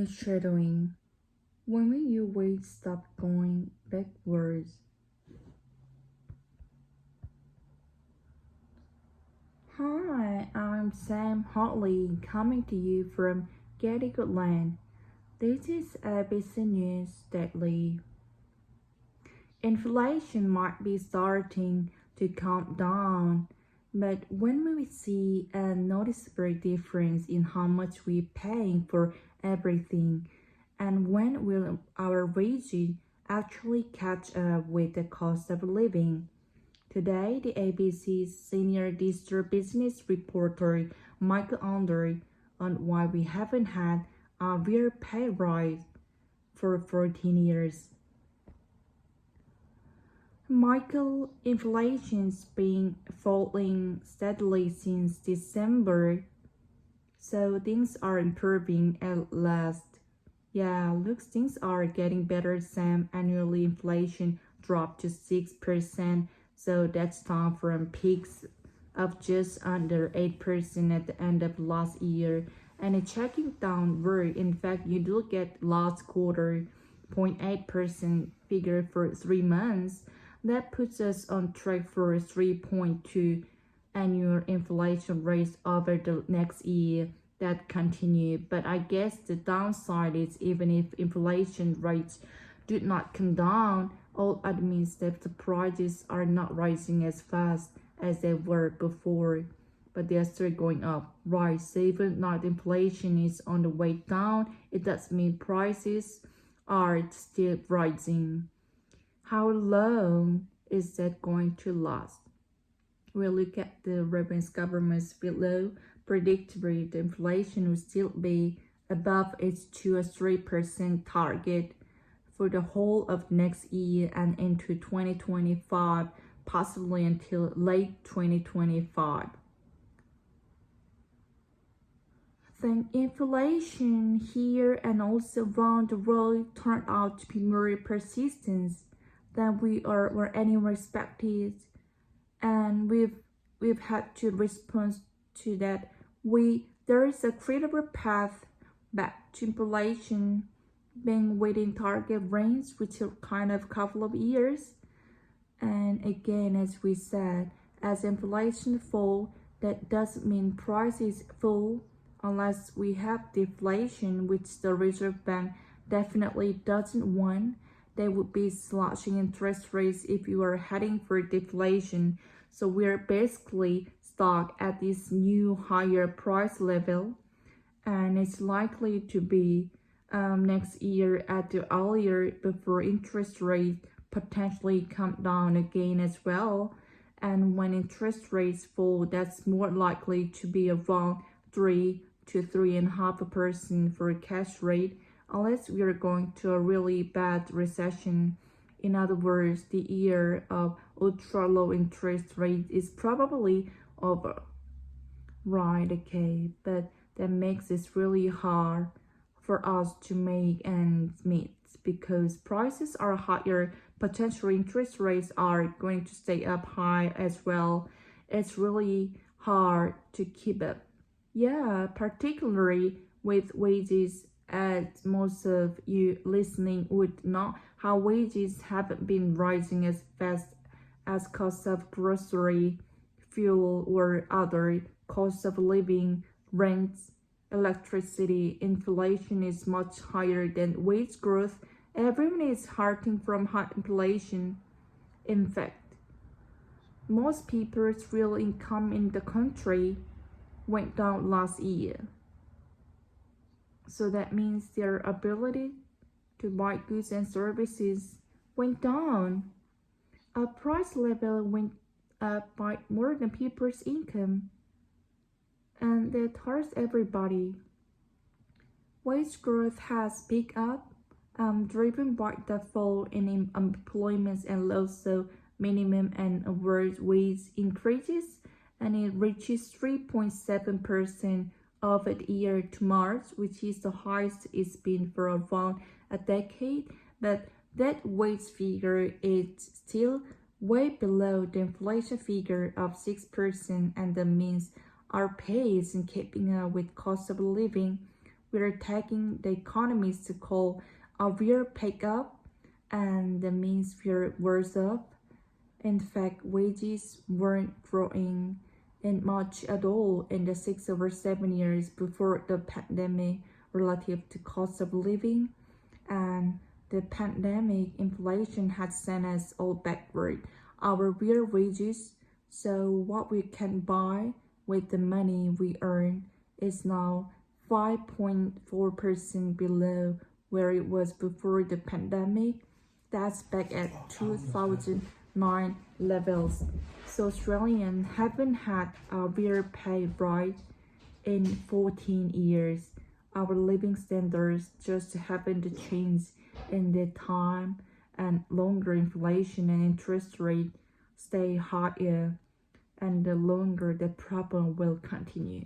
Shadowing. When will your weight stop going backwards? Hi, I'm Sam Hartley, coming to you from Connecticut. This is ABC News Daily. Inflation might be starting to calm down, but when will we see a noticeable difference in how much we're paying for everything? And when will our wages actually catch up with the cost of living? Today, the ABC's senior district business reporter Michael Andre on why we haven't had a real pay rise for 14 years. Michael, inflation's been falling steadily since December, so things are improving at last. Yeah, looks things are getting better, Sam. Annually inflation dropped to 6%, so that's down from peaks of just under 8% at the end of last year. And it's checking downward. In fact, you look at last quarter, 0.8% figure for 3 months. That puts us on track for 3.2 annual inflation rates over the next year that continue. But I guess the downside is even if inflation rates do not come down, all that means that the prices are not rising as fast as they were before, but they are still going up, right? So even though inflation is on the way down, it does mean prices are still rising. How long is that going to last? We'll look at the reference governments below. Predictably, the inflation will still be above its 2 or 3% target for the whole of next year and into 2025, possibly until late 2025. Then inflation here and also around the world turned out to be more persistent than we were anyone expected, and we've had to respond to that. There is a credible path back to inflation being within target range, which took kind of couple of years. And again, as we said, as inflation fall, that doesn't mean prices fall unless we have deflation, which the Reserve Bank definitely doesn't want. They would be slashing interest rates if you are heading for deflation. So we're basically stuck at this new higher price level, and it's likely to be next year at the earlier before interest rates potentially come down again as well. And when interest rates fall, that's more likely to be around 3 to 3.5% for a cash rate, unless we are going to a really bad recession. In other words, the year of ultra low interest rate is probably over. Right, okay, but that makes it really hard for us to make ends meet because prices are higher, potential interest rates are going to stay up high as well. It's really hard to keep up. Yeah, particularly with wages, as most of you listening would know, how wages haven't been rising as fast as costs of grocery, fuel, or other costs of living, rents, electricity. Inflation is much higher than wage growth. Everyone is hurting from high inflation. In fact, most people's real income in the country went down last year. So that means their ability to buy goods and services went down. Our price level went up by more than people's income, and that hurts everybody. Wage growth has picked up, driven by the fall in employment and also minimum and average wage increases, and it reaches 3.7% of the year to March, which is the highest it's been for around a decade. But that wage figure is still way below the inflation figure of 6%, and that means our pay isn't keeping up with cost of living, we're taking the economists to call a real pickup, and that means we're worse off. In fact, wages weren't growing in much at all in the 6 or 7 years before the pandemic relative to cost of living, and the pandemic inflation had sent us all backward. Our real wages, so what we can buy with the money we earn, is now 5.4% below where it was before the pandemic. That's back at 2009 levels. So Australians haven't had a real pay rise in 14 years. Our living standards just haven't changed in that time, and longer inflation and interest rate stay higher, and the longer the problem will continue.